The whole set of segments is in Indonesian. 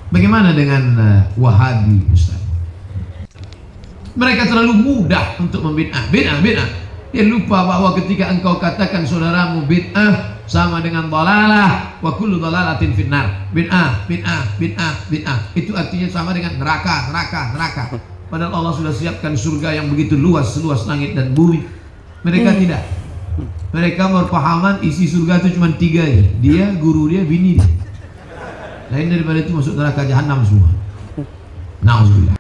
Bagaimana dengan Wahabi, Ustaz? Mereka terlalu mudah untuk membid'ah. Bid'ah. Dia lupa bahwa ketika engkau katakan saudaramu bid'ah sama dengan dhalalah, wa kullu dhalalatin finnar. Bid'ah. Itu artinya sama dengan neraka. Padahal Allah sudah siapkan surga yang begitu luas, seluas langit dan bumi. Mereka tidak. Mereka berpahaman isi surga itu cuma 3 aja. Dia, guru dia, bini dia. Lain daripada itu masuk neraka jahanam semua. Nauzubillah.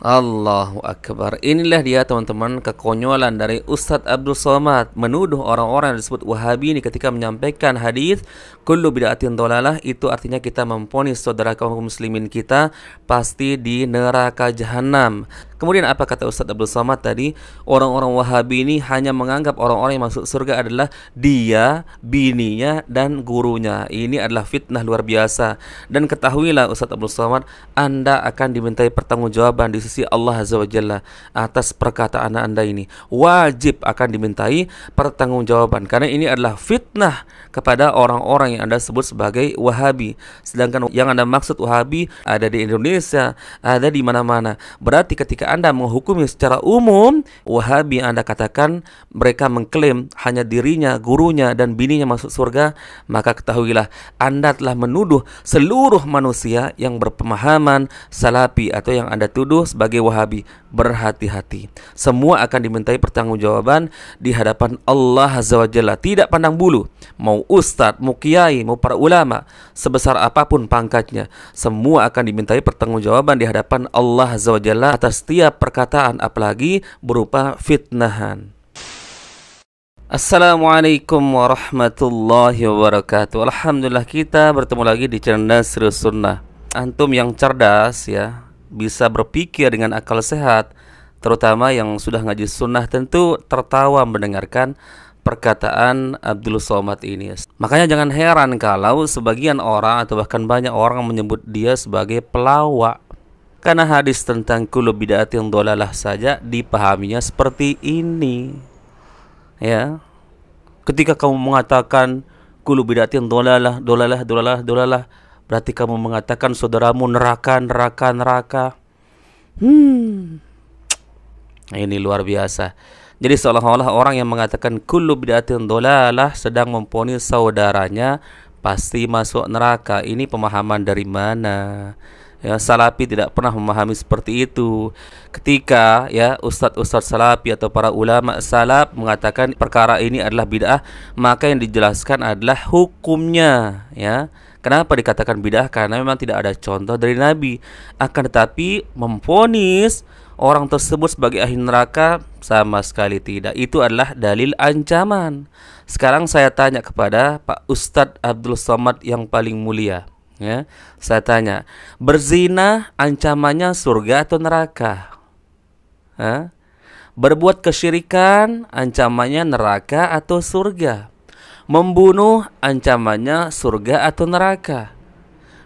Allahu Akbar. Inilah dia teman-teman kekonyolan dari Ustadz Abdul Somad menuduh orang-orang yang disebut Wahabi ini ketika menyampaikan hadis kullu bid'atin dhalalah, itu artinya kita memponis saudara kaum muslimin kita pasti di neraka jahanam. Kemudian apa kata Ustadz Abdul Somad tadi? Orang-orang Wahabi ini hanya menganggap orang-orang yang masuk surga adalah dia, bininya, dan gurunya. Ini adalah fitnah luar biasa. Dan ketahuilah Ustadz Abdul Somad, Anda akan dimintai pertanggungjawaban di sisi Allah Azza wa Jalla atas perkataan Anda ini. Wajib akan dimintai pertanggungjawaban karena ini adalah fitnah kepada orang-orang yang Anda sebut sebagai Wahabi. Sedangkan yang Anda maksud Wahabi ada di Indonesia, ada di mana-mana. Berarti ketika Anda menghukumi secara umum Wahabi, Anda katakan mereka mengklaim hanya dirinya, gurunya, dan bininya masuk surga, maka ketahuilah Anda telah menuduh seluruh manusia yang berpemahaman Salafi atau yang Anda tuduh sebagai Wahabi. Berhati-hati, semua akan dimintai pertanggungjawaban di hadapan Allah Azza wa Jalla. Tidak pandang bulu, mau ustadz, mau kiai, mau para ulama, sebesar apapun pangkatnya, semua akan dimintai pertanggungjawaban di hadapan Allah Azza wa Jalla atas setiap perkataan, apalagi berupa fitnahan. Assalamualaikum warahmatullahi wabarakatuh. Alhamdulillah kita bertemu lagi di channel Nasrus Sunnah. Antum yang cerdas ya, bisa berpikir dengan akal sehat, terutama yang sudah ngaji sunnah, tentu tertawa mendengarkan perkataan Abdul Somad ini. Makanya jangan heran kalau sebagian orang atau bahkan banyak orang menyebut dia sebagai pelawak. Karena hadis tentang kullu bid'atin dhalalah saja dipahaminya seperti ini. Ya. Ketika kamu mengatakan kullu bid'atin dhalalah, berarti kamu mengatakan saudaramu neraka. Ini luar biasa. Jadi seolah-olah orang yang mengatakan kullu bid'atin dhalalah sedang memponis saudaranya pasti masuk neraka. Ini pemahaman dari mana? Ya, Salafi tidak pernah memahami seperti itu. Ketika ya ustadz-ustadz Salafi atau para ulama salaf mengatakan perkara ini adalah bid'ah, maka yang dijelaskan adalah hukumnya, ya. Kenapa dikatakan bid'ah? Karena memang tidak ada contoh dari Nabi. Akan tetapi memvonis orang tersebut sebagai ahli neraka sama sekali tidak. Itu adalah dalil ancaman. Sekarang saya tanya kepada Pak Ustadz Abdul Somad yang paling mulia. Ya, saya tanya, berzina ancamannya surga atau neraka? Berbuat kesyirikan ancamannya neraka atau surga? Membunuh ancamannya surga atau neraka?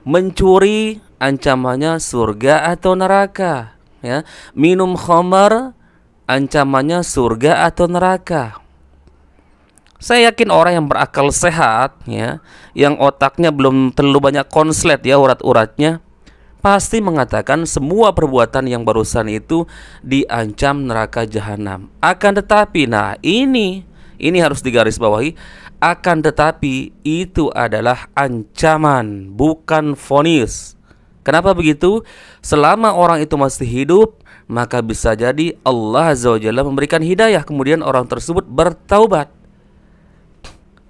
Mencuri ancamannya surga atau neraka? Ya, minum khamar ancamannya surga atau neraka? Saya yakin orang yang berakal sehat, ya, yang otaknya belum terlalu banyak konslet ya urat-uratnya, pasti mengatakan semua perbuatan yang barusan itu diancam neraka jahanam. Akan tetapi, nah ini harus digarisbawahi. Akan tetapi itu adalah ancaman, bukan vonis. Kenapa begitu? Selama orang itu masih hidup, maka bisa jadi Allah Azza wa Jalla memberikan hidayah, kemudian orang tersebut bertaubat,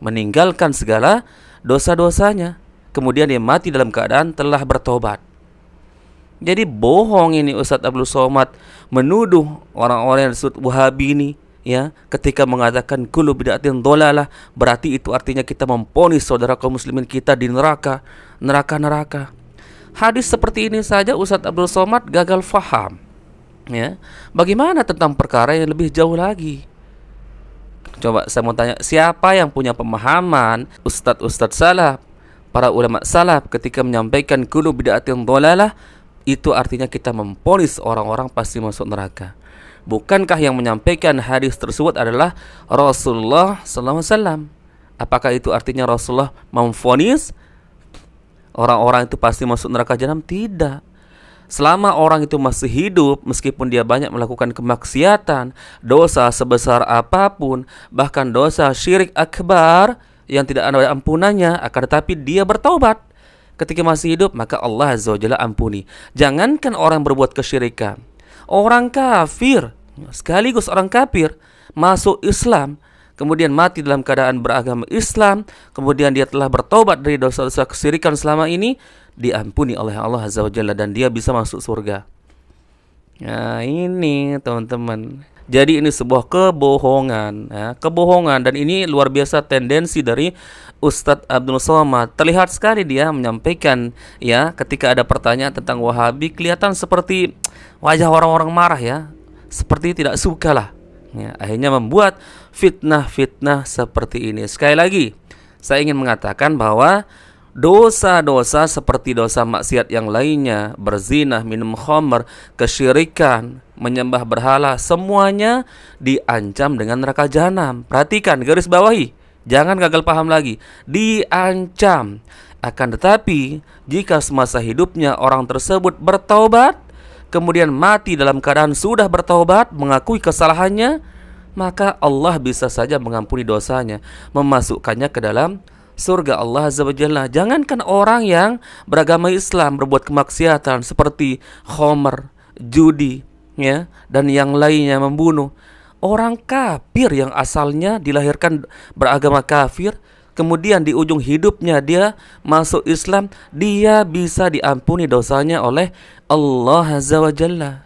meninggalkan segala dosa-dosanya, kemudian dia mati dalam keadaan telah bertobat. Jadi bohong ini Ustadz Abdul Somad menuduh orang-orang yang disebut Wahabi ini, ya, ketika mengatakan kullu bid'atin dhalalah, berarti itu artinya kita memponis saudara kaum muslimin kita di neraka. Hadis seperti ini saja Ustadz Abdul Somad gagal faham, ya. Bagaimana tentang perkara yang lebih jauh lagi? Coba saya mau tanya, siapa yang punya pemahaman ustadz-ustadz salaf, para ulama salaf ketika menyampaikan kullu bid'atin dhalalah, itu artinya kita memponis orang-orang pasti masuk neraka? Bukankah yang menyampaikan hadis tersebut adalah Rasulullah SAW? Apakah itu artinya Rasulullah memvonis orang-orang itu pasti masuk neraka jahanam? Tidak. Selama orang itu masih hidup, meskipun dia banyak melakukan kemaksiatan, dosa sebesar apapun, bahkan dosa syirik akbar yang tidak ada ampunannya, akan tetapi dia bertaubat ketika masih hidup, maka Allah Azza wa Jalla ampuni. Jangankan orang berbuat kesyirikan, orang kafir, sekaligus orang kafir masuk Islam, kemudian mati dalam keadaan beragama Islam, kemudian dia telah bertaubat dari dosa-dosa kesyirikan selama ini, diampuni oleh Allah Azza wa Jalla dan dia bisa masuk surga. Nah ini teman-teman, jadi ini sebuah kebohongan, ya, kebohongan, dan ini luar biasa tendensi dari Ustadz Abdul Somad. Terlihat sekali dia menyampaikan, ya, ketika ada pertanyaan tentang Wahabi, kelihatan seperti wajah orang-orang marah, ya, seperti tidak suka lah, ya, akhirnya membuat fitnah-fitnah seperti ini. Sekali lagi saya ingin mengatakan bahwa dosa-dosa seperti dosa maksiat yang lainnya, berzina, minum khamr, kesyirikan, menyembah berhala, semuanya diancam dengan neraka jahanam. Perhatikan, garis bawahi, jangan gagal paham lagi. Diancam. Akan tetapi, jika semasa hidupnya orang tersebut bertaubat, kemudian mati dalam keadaan sudah bertaubat, mengakui kesalahannya, maka Allah bisa saja mengampuni dosanya, memasukkannya ke dalam surga Allah Azza wa Jalla. Jangankan orang yang beragama Islam berbuat kemaksiatan seperti khamr, judi, ya, dan yang lainnya, membunuh. Orang kafir yang asalnya dilahirkan beragama kafir, kemudian di ujung hidupnya dia masuk Islam, dia bisa diampuni dosanya oleh Allah Azza wa Jalla.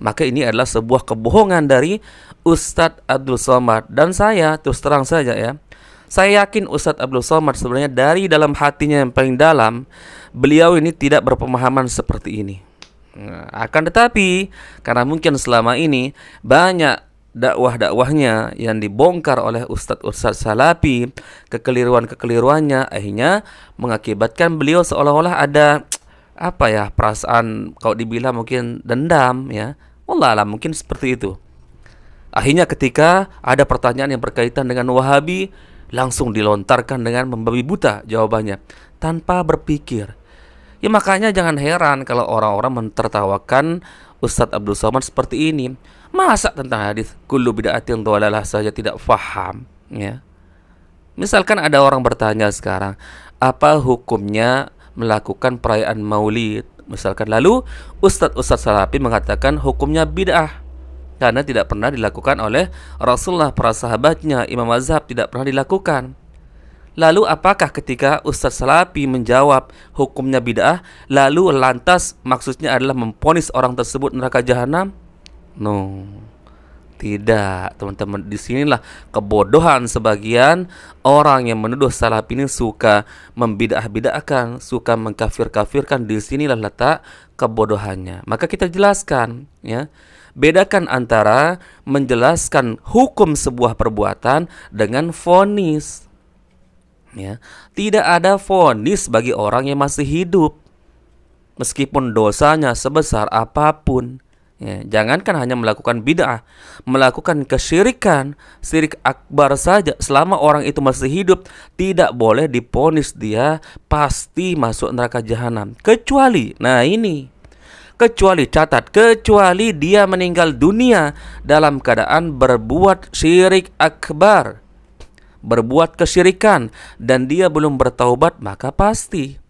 Maka ini adalah sebuah kebohongan dari Ustadz Abdul Somad. Dan saya terus terang saja, ya, saya yakin Ustadz Abdul Somad sebenarnya dari dalam hatinya yang paling dalam, beliau ini tidak berpemahaman seperti ini. Nah, akan tetapi karena mungkin selama ini banyak dakwah-dakwahnya yang dibongkar oleh Ustadz Salafi, kekeliruan-kekeliruannya akhirnya mengakibatkan beliau seolah-olah ada apa ya, perasaan kalau dibilang mungkin dendam, ya. Wallah alam, mungkin seperti itu. Akhirnya ketika ada pertanyaan yang berkaitan dengan Wahabi, langsung dilontarkan dengan membabi buta jawabannya tanpa berpikir. Ya makanya jangan heran kalau orang-orang mentertawakan Ustadz Abdul Somad seperti ini. Masa tentang hadis kullu bid'atin dhalalah saja tidak faham, ya. Misalkan ada orang bertanya sekarang, apa hukumnya melakukan perayaan Maulid? Misalkan, lalu Ustadz Salafi mengatakan hukumnya bid'ah karena tidak pernah dilakukan oleh Rasulullah, para sahabatnya, imam mazhab tidak pernah dilakukan. Lalu apakah ketika Ustadz Salafi menjawab hukumnya bid'ah, lalu lantas maksudnya adalah memponis orang tersebut neraka jahanam? No, tidak, teman-teman. Disinilah kebodohan sebagian orang yang menuduh Salafi ini suka membidah-bidahkan, suka mengkafir-kafirkan. Disinilah letak kebodohannya. Maka kita jelaskan, ya, bedakan antara menjelaskan hukum sebuah perbuatan dengan vonis, ya. Tidak ada vonis bagi orang yang masih hidup, meskipun dosanya sebesar apapun, ya. Jangankan hanya melakukan bid'ah, melakukan kesyirikan, syirik akbar saja, selama orang itu masih hidup, tidak boleh divonis dia pasti masuk neraka jahanam. Kecuali, nah ini, kecuali, catat, kecuali dia meninggal dunia dalam keadaan berbuat syirik akbar, berbuat kesyirikan, dan dia belum bertaubat, maka pasti.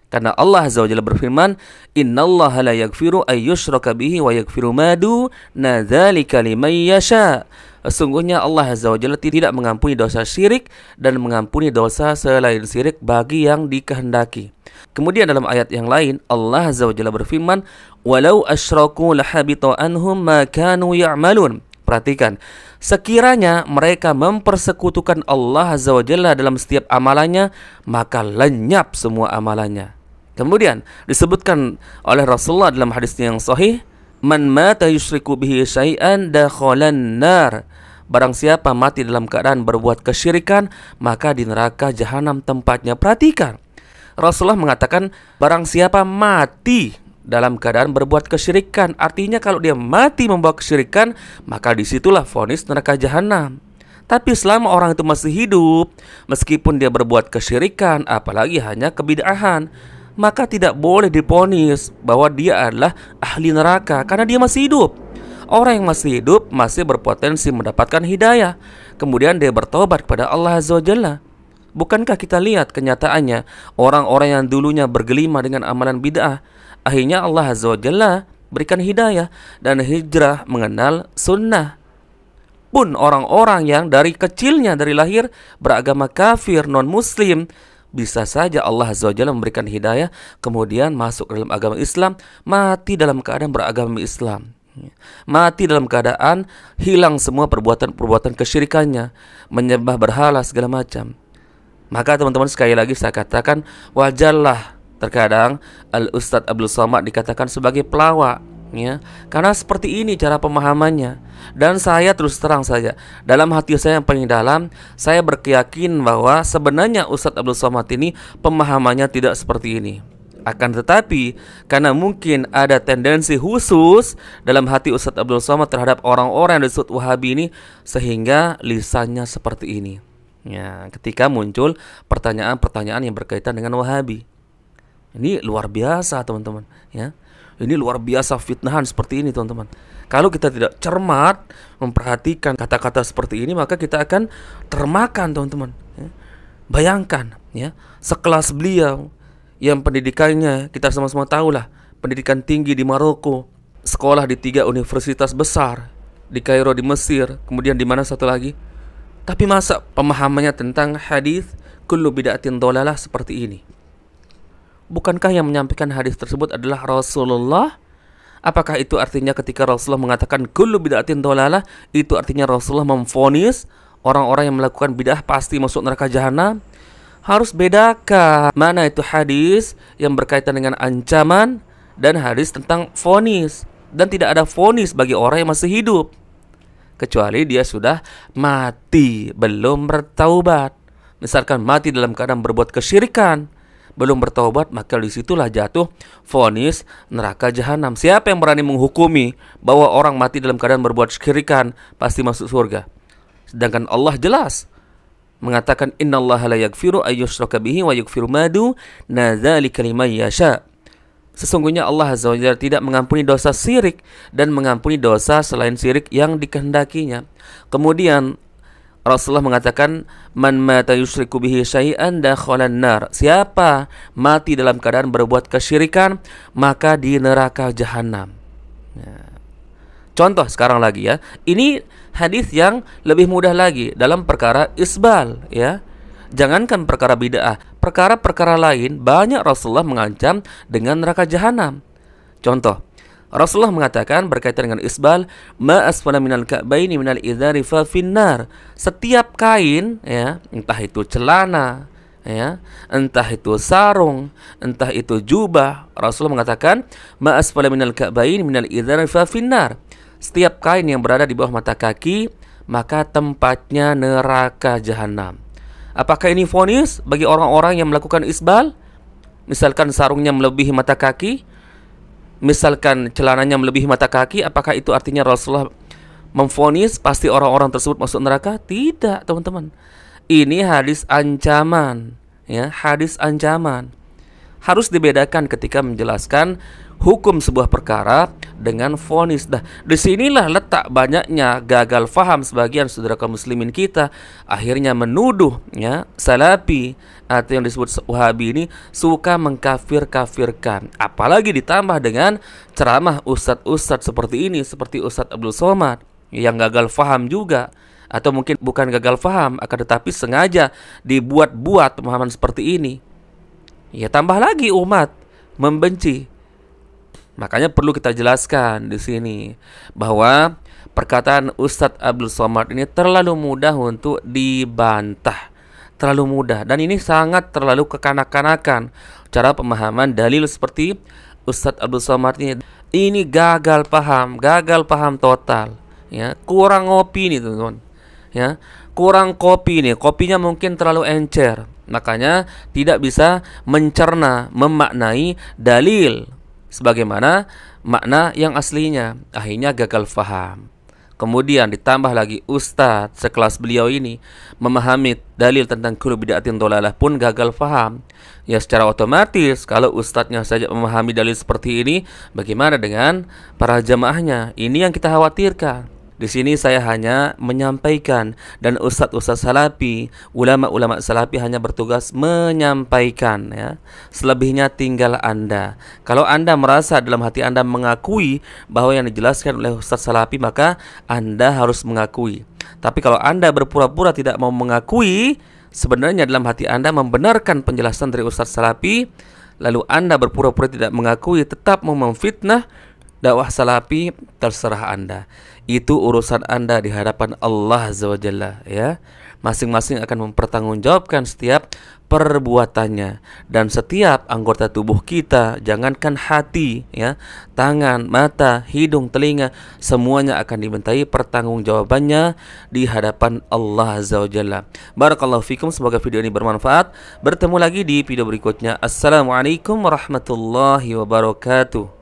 Karena Allah Azza wa Jalla berfirman, innallaha la yaghfiru ay yushraka bihi wa yaghfiru ma duna dzalika liman yasha. Sesungguhnya Allah Azza wa Jalla tidak mengampuni dosa syirik dan mengampuni dosa selain syirik bagi yang dikehendaki. Kemudian dalam ayat yang lain Allah Azza wa Jalla berfirman, walau asyraku lahabita anhum ma kanu ya'malun. Perhatikan, sekiranya mereka mempersekutukan Allah Azza wa Jalla dalam setiap amalannya, maka lenyap semua amalannya. Kemudian disebutkan oleh Rasulullah dalam hadisnya yang sahih, man mata yusyriku bihi syai'an dakhalan nar. Barang siapa mati dalam keadaan berbuat kesyirikan, maka di neraka jahanam tempatnya. Perhatikan, Rasulullah mengatakan barang siapa mati dalam keadaan berbuat kesyirikan, artinya kalau dia mati membawa kesyirikan, maka disitulah vonis neraka jahanam. Tapi selama orang itu masih hidup, meskipun dia berbuat kesyirikan, apalagi hanya kebid'ahan, maka tidak boleh diponis bahwa dia adalah ahli neraka karena dia masih hidup. Orang yang masih hidup masih berpotensi mendapatkan hidayah. Kemudian dia bertobat kepada Allah Azza wa Jalla. Bukankah kita lihat kenyataannya orang-orang yang dulunya bergelima dengan amalan bid'ah, akhirnya Allah Azza wa Jalla berikan hidayah dan hijrah mengenal sunnah. Pun orang-orang yang dari kecilnya, dari lahir beragama kafir, non-muslim, bisa saja Allah Azza wa Jalla memberikan hidayah, kemudian masuk ke dalam agama Islam, mati dalam keadaan beragama Islam. Mati dalam keadaan hilang semua perbuatan-perbuatan kesyirikannya, menyembah berhala segala macam. Maka teman-teman, sekali lagi saya katakan, wajarlah terkadang Al-Ustadz Abdul Somad dikatakan sebagai pelawak, ya, karena seperti ini cara pemahamannya. Dan saya terus terang saja, dalam hati saya yang paling dalam, saya berkeyakin bahwa sebenarnya Ustadz Abdul Somad ini pemahamannya tidak seperti ini. Akan tetapi karena mungkin ada tendensi khusus dalam hati Ustadz Abdul Somad terhadap orang-orang yang disebut Wahabi ini, sehingga lisannya seperti ini. Ya, ketika muncul pertanyaan-pertanyaan yang berkaitan dengan Wahabi, ini luar biasa teman-teman. Ya, ini luar biasa fitnahan seperti ini teman-teman. Kalau kita tidak cermat memperhatikan kata-kata seperti ini, maka kita akan termakan teman-teman. Ya. Bayangkan, ya, sekelas beliau yang pendidikannya kita sama-sama tahulah, pendidikan tinggi di Maroko, sekolah di 3 universitas besar, di Kairo di Mesir, kemudian di mana satu lagi. Tapi masa pemahamannya tentang hadis kullu bid'atin dhalalah seperti ini? Bukankah yang menyampaikan hadis tersebut adalah Rasulullah? Apakah itu artinya ketika Rasulullah mengatakan kullu bid'atin dhalalah, itu artinya Rasulullah memvonis orang-orang yang melakukan bid'ah pasti masuk neraka jahanam? Harus bedakan mana itu hadis yang berkaitan dengan ancaman dan hadis tentang vonis. Dan tidak ada vonis bagi orang yang masih hidup, kecuali dia sudah mati belum bertaubat. Misalkan mati dalam keadaan berbuat kesyirikan, belum bertaubat, maka disitulah jatuh vonis neraka jahanam. Siapa yang berani menghukumi bahwa orang mati dalam keadaan berbuat kesyirikan pasti masuk surga? Sedangkan Allah jelas mengatakan innallaha la yaghfiru ayyushraka bihi wa yaghfiru ma duna dzalika liman yasha. Sesungguhnya Allah Azza wa Jalla tidak mengampuni dosa syirik dan mengampuni dosa selain syirik yang dikehendakinya. Kemudian Rasulullah mengatakan man mata yusyriku bihi syai'an dakhalan nar. Siapa mati dalam keadaan berbuat kesyirikan, maka di neraka jahanam. Nah, contoh sekarang lagi ya. Ini hadis yang lebih mudah lagi dalam perkara isbal, ya. Jangankan perkara bid'ah, perkara-perkara lain banyak Rasulullah mengancam dengan neraka jahanam. Contoh, Rasulullah mengatakan berkaitan dengan isbal, ma asfala minal ka'baini minal idzari fa finnar. Setiap kain, ya, entah itu celana, ya, entah itu sarung, entah itu jubah, Rasulullah mengatakan ma asfala minal ka'baini minal idzari fa finnar. Setiap kain yang berada di bawah mata kaki, maka tempatnya neraka jahanam. Apakah ini vonis bagi orang-orang yang melakukan isbal? Misalkan sarungnya melebihi mata kaki, misalkan celananya melebihi mata kaki, apakah itu artinya Rasulullah memvonis pasti orang-orang tersebut masuk neraka? Tidak, teman-teman. Ini hadis ancaman, ya, hadis ancaman. Harus dibedakan ketika menjelaskan hukum sebuah perkara dengan vonis. Nah, disinilah letak banyaknya gagal faham sebagian saudara kaum muslimin kita, akhirnya menuduh, ya, salafi atau yang disebut Wahabi ini suka mengkafir-kafirkan. Apalagi ditambah dengan ceramah ustadz-ustadz seperti ini, seperti Ustadz Abdul Somad yang gagal faham juga, atau mungkin bukan gagal faham, akan tetapi sengaja dibuat-buat pemahaman seperti ini. Ya, tambah lagi umat membenci. Makanya perlu kita jelaskan di sini bahwa perkataan Ustadz Abdul Somad ini terlalu mudah untuk dibantah, terlalu mudah, dan ini sangat terlalu kekanak-kanakan cara pemahaman dalil seperti Ustadz Abdul Somad ini gagal paham total, ya, kurang ngopi nih teman-teman, ya, kurang kopi nih, kopinya mungkin terlalu encer, makanya tidak bisa mencerna, memaknai dalil sebagaimana makna yang aslinya, akhirnya gagal faham. kemudian ditambah lagi ustadz sekelas beliau ini memahami dalil tentang kullu bid'atin dhalalah pun gagal faham, ya secara otomatis kalau ustadznya saja memahami dalil seperti ini, bagaimana dengan para jamaahnya? Ini yang kita khawatirkan. Di sini saya hanya menyampaikan, dan ustadz-ustadz salafi, ulama-ulama salafi hanya bertugas menyampaikan, ya. Selebihnya tinggal Anda. Kalau Anda merasa dalam hati Anda mengakui bahwa yang dijelaskan oleh ustadz salafi, maka Anda harus mengakui. Tapi kalau Anda berpura-pura tidak mau mengakui, sebenarnya dalam hati Anda membenarkan penjelasan dari ustadz salafi, lalu Anda berpura-pura tidak mengakui, tetap mau memfitnah dakwah salafi, terserah Anda. Itu urusan Anda di hadapan Allah Azza wa Jalla, ya. Masing-masing akan mempertanggungjawabkan setiap perbuatannya, dan setiap anggota tubuh kita, jangankan hati, ya, tangan, mata, hidung, telinga, semuanya akan dimintai pertanggungjawabannya di hadapan Allah Azza wa Jalla. Barakallahu fikum, semoga video ini bermanfaat. Bertemu lagi di video berikutnya. Assalamualaikum warahmatullahi wabarakatuh.